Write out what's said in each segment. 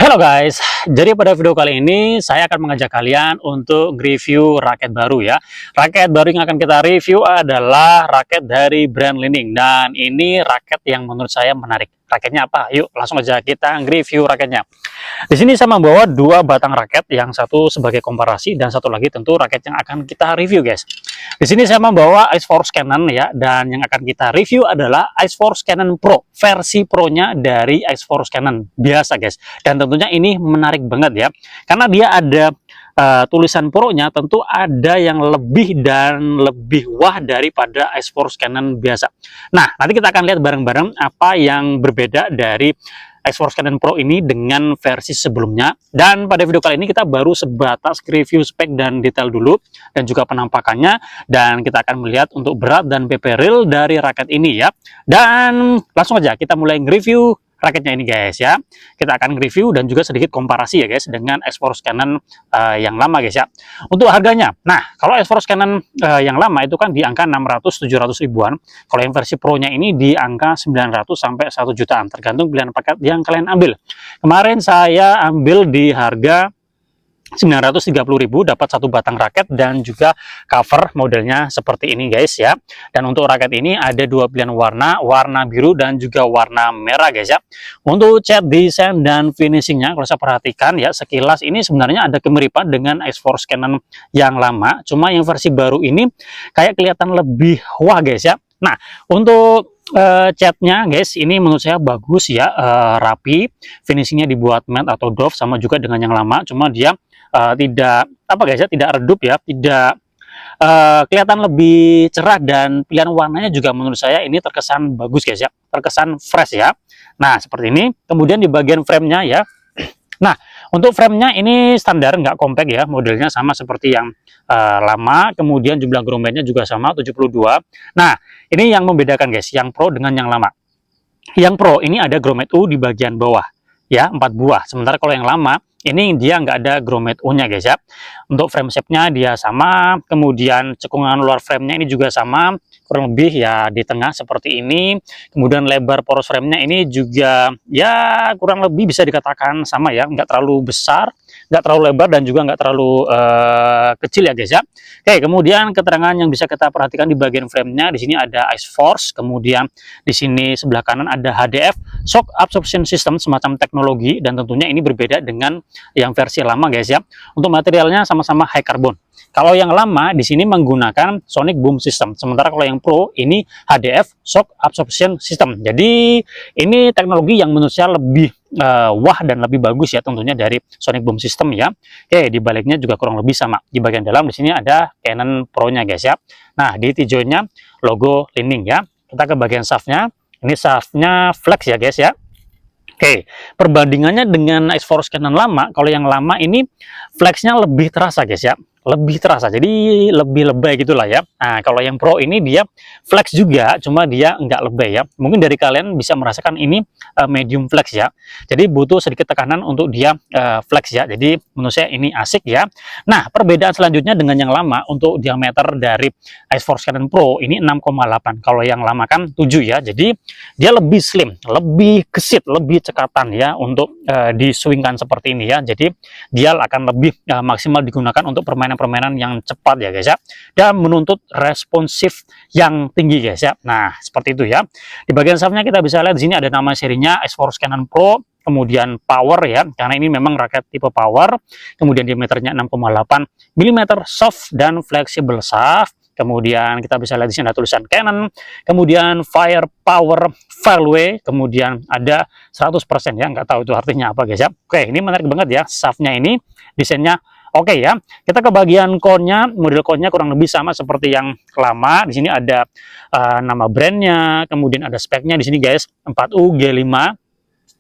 Halo guys, jadi pada video kali ini saya akan mengajak kalian untuk review raket baru ya. Raket baru yang akan kita review adalah raket dari brand Li-Ning, dan ini raket yang menurut saya menarik. Raketnya apa? Yuk langsung aja kita review raketnya. Di sini saya membawa dua batang raket, yang satu sebagai komparasi dan satu lagi tentu raket yang akan kita review guys. Di sini saya membawa Ice Force Cannon ya, dan yang akan kita review adalah Ice Force Cannon Pro, versi Pro-nya dari Ice Force Cannon biasa guys. Dan tentunya ini menarik banget ya, karena dia ada tulisan Pro-nya, tentu ada yang lebih dan lebih wah daripada Ice Force Cannon biasa. Nah, nanti kita akan lihat bareng-bareng apa yang berbeda dari Ice Force Cannon Pro ini dengan versi sebelumnya. Dan pada video kali ini kita baru sebatas review spek dan detail dulu, dan juga penampakannya, dan kita akan melihat untuk berat dan PP real dari raket ini ya. Dan langsung aja kita mulai review raketnya ini guys ya. Kita akan review dan juga sedikit komparasi ya guys dengan Ice Force Cannon yang lama guys ya. Untuk harganya, nah kalau Ice Force Cannon yang lama itu kan di angka 600-700 ribuan. Kalau yang versi Pro-nya ini di angka 900 sampai 1 jutaan, tergantung pilihan paket yang kalian ambil. Kemarin saya ambil di harga 930.000, dapat satu batang raket dan juga cover modelnya seperti ini guys ya. Dan untuk raket ini ada dua pilihan warna, warna biru dan juga warna merah guys ya. Untuk cat, desain dan finishingnya kalau saya perhatikan ya sekilas ini sebenarnya ada kemiripan dengan Ice Force Cannon yang lama, cuma yang versi baru ini kayak kelihatan lebih wah guys ya. Nah, untuk catnya guys ini menurut saya bagus ya, rapi, finishingnya dibuat matte atau doff sama juga dengan yang lama, cuma dia tidak apa guys ya, tidak redup ya, tidak kelihatan lebih cerah, dan pilihan warnanya juga menurut saya ini terkesan bagus guys ya, terkesan fresh ya. Nah seperti ini. Kemudian di bagian framenya ya, nah untuk framenya ini standar, nggak compact ya, modelnya sama seperti yang lama. Kemudian jumlah grometnya juga sama 72. Nah ini yang membedakan guys, yang Pro dengan yang lama. Yang Pro ini ada grommet U di bagian bawah ya, 4 buah, sementara kalau yang lama ini dia nggak ada grommet U-nya guys ya. Untuk frame shape-nya dia sama, kemudian cekungan luar frame-nya ini juga sama, kurang lebih ya di tengah seperti ini. Kemudian lebar poros frame-nya ini juga ya kurang lebih bisa dikatakan sama ya, nggak terlalu besar, nggak terlalu lebar, dan juga nggak terlalu kecil ya guys ya. Oke, kemudian keterangan yang bisa kita perhatikan di bagian frame-nya, di sini ada Ice Force, kemudian di sini sebelah kanan ada HDF, Shock Absorption System, semacam teknologi, dan tentunya ini berbeda dengan yang versi lama guys ya. Untuk materialnya sama-sama high carbon. Kalau yang lama di sini menggunakan Sonic Boom System, sementara kalau yang Pro ini HDF, Shock Absorption System. Jadi ini teknologi yang menurut saya lebih wah dan lebih bagus ya tentunya dari Sonic Boom System ya. Oke, di baliknya juga kurang lebih sama. Di bagian dalam di sini ada Canon Pro-nya guys ya. Nah di tijonya logo Li-Ning ya. Kita ke bagian shaftnya. Ini shaftnya flex ya guys ya. Oke, perbandingannya dengan Ice Force Cannon lama, kalau yang lama ini flexnya lebih terasa guys ya, lebih terasa, jadi lebih lebay gitulah ya. Nah kalau yang Pro ini dia flex juga, cuma dia nggak lebay ya. Mungkin dari kalian bisa merasakan ini medium flex ya, jadi butuh sedikit tekanan untuk dia flex ya. Jadi menurut saya ini asik ya. Nah perbedaan selanjutnya dengan yang lama, untuk diameter dari Ice Force Cannon Pro ini 6,8, kalau yang lama kan 7 ya. Jadi dia lebih slim, lebih gesit, lebih cekatan ya untuk diswingkan seperti ini ya. Jadi dia akan lebih maksimal digunakan untuk permainan-permainan yang cepat ya guys ya, dan menuntut responsif yang tinggi guys ya. Nah seperti itu ya. Di bagian shaftnya kita bisa lihat di sini ada nama serinya Ice Force Cannon Pro, kemudian power ya, karena ini memang raket tipe power. Kemudian diameternya 6,8 mm, soft dan flexible shaft. Kemudian kita bisa lihat di sini ada tulisan Canon, kemudian Firepower Fairway, kemudian ada 100% ya, nggak tahu itu artinya apa guys ya. Oke, ini menarik banget ya, shaftnya ini desainnya oke ya. Kita ke bagian konnya, model konnya kurang lebih sama seperti yang lama. Di sini ada nama brandnya, kemudian ada speknya di sini guys, 4U G5.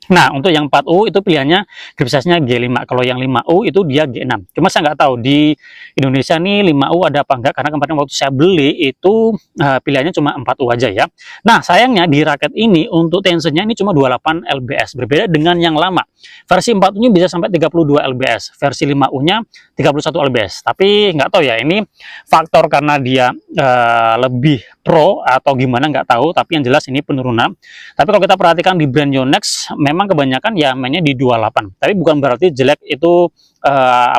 Nah, untuk yang 4U itu pilihannya grip size-nya G5. Kalau yang 5U itu dia G6. Cuma saya nggak tahu di Indonesia nih 5U ada apa enggak, karena kemarin waktu saya beli itu pilihannya cuma 4U aja ya. Nah, sayangnya di raket ini untuk tensionnya ini cuma 28 lbs. Berbeda dengan yang lama. Versi 4U-nya bisa sampai 32 lbs. Versi 5U-nya 31 lbs. Tapi nggak tahu ya, ini faktor karena dia lebih Pro atau gimana nggak tahu, tapi yang jelas ini penurunan. Tapi kalau kita perhatikan di brand Yonex, memang kebanyakan ya mainnya di 28. Tapi bukan berarti jelek itu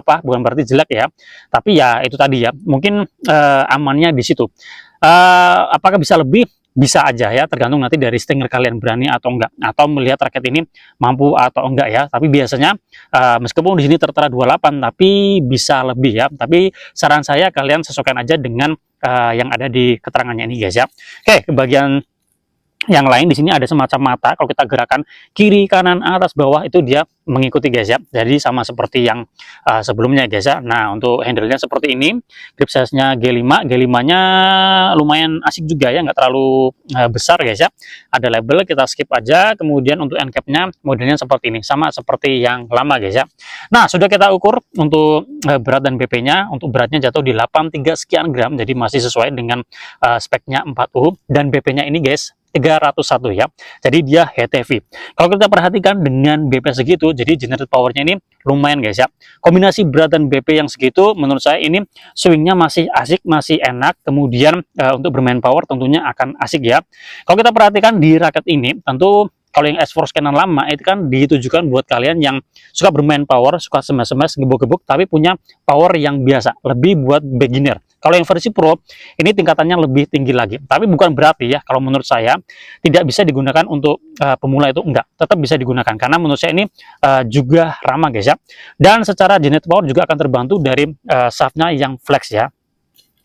bukan berarti jelek ya. Tapi ya itu tadi ya, mungkin amannya di situ. Apakah bisa lebih? Bisa aja ya, tergantung nanti dari stinger kalian berani atau enggak, atau melihat raket ini mampu atau enggak ya. Tapi biasanya meskipun di sini tertera 28, tapi bisa lebih ya. Tapi saran saya kalian sesuaikan aja dengan yang ada di keterangannya ini guys ya. Oke, ke bagian yang lain di sini ada semacam mata. Kalau kita gerakan kiri, kanan, atas, bawah itu dia mengikuti guys ya. Jadi sama seperti yang sebelumnya guys ya. Nah, untuk handle-nya seperti ini. Grip size-nya G5. G5-nya lumayan asik juga ya, nggak terlalu besar guys ya. Ada label, kita skip aja. Kemudian untuk end cap-nya modelnya seperti ini, sama seperti yang lama guys ya. Nah, sudah kita ukur untuk berat dan BP-nya. Untuk beratnya jatuh di 83 sekian gram, jadi masih sesuai dengan speknya 40. Dan BP-nya ini guys 301 ya, jadi dia head heavy. Kalau kita perhatikan dengan BP segitu, jadi generated powernya ini lumayan guys ya. Kombinasi berat dan BP yang segitu, menurut saya ini swingnya masih asik, masih enak. Kemudian untuk bermain power tentunya akan asik ya. Kalau kita perhatikan di raket ini, tentu kalau yang S4 scanner lama itu kan ditujukan buat kalian yang suka bermain power, suka smash-smash, gebuk-gebuk, tapi punya power yang biasa, lebih buat beginner. Kalau yang versi Pro, ini tingkatannya lebih tinggi lagi. Tapi bukan berarti ya, kalau menurut saya, tidak bisa digunakan untuk pemula itu enggak. Tetap bisa digunakan, karena menurut saya ini juga ramah guys ya. Dan secara generated power juga akan terbantu dari shaftnya yang flex ya.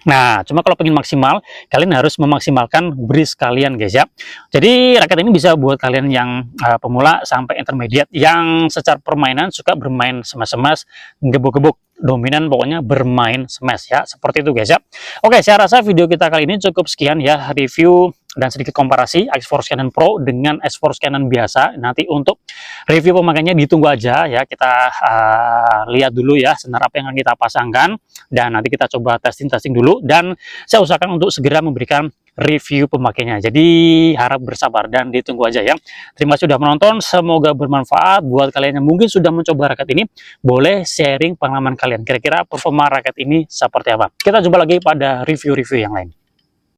Nah, cuma kalau pengen maksimal, kalian harus memaksimalkan bris kalian guys ya. Jadi raket ini bisa buat kalian yang pemula sampai intermediate, yang secara permainan suka bermain smash-smash, gebuk-gebuk, dominan pokoknya bermain smash ya, seperti itu guys ya. Oke, saya rasa video kita kali ini cukup sekian ya, review dan sedikit komparasi X-Force Cannon Pro dengan X-Force Cannon biasa. Nanti untuk review pemakaiannya ditunggu aja ya, kita lihat dulu ya senar apa yang akan kita pasangkan, dan nanti kita coba testing dulu, dan saya usahakan untuk segera memberikan review pemakainya. Jadi harap bersabar dan ditunggu aja ya. Terima kasih sudah menonton, semoga bermanfaat buat kalian yang mungkin sudah mencoba raket ini. Boleh sharing pengalaman kalian, kira-kira performa raket ini seperti apa. Kita jumpa lagi pada review-review yang lain.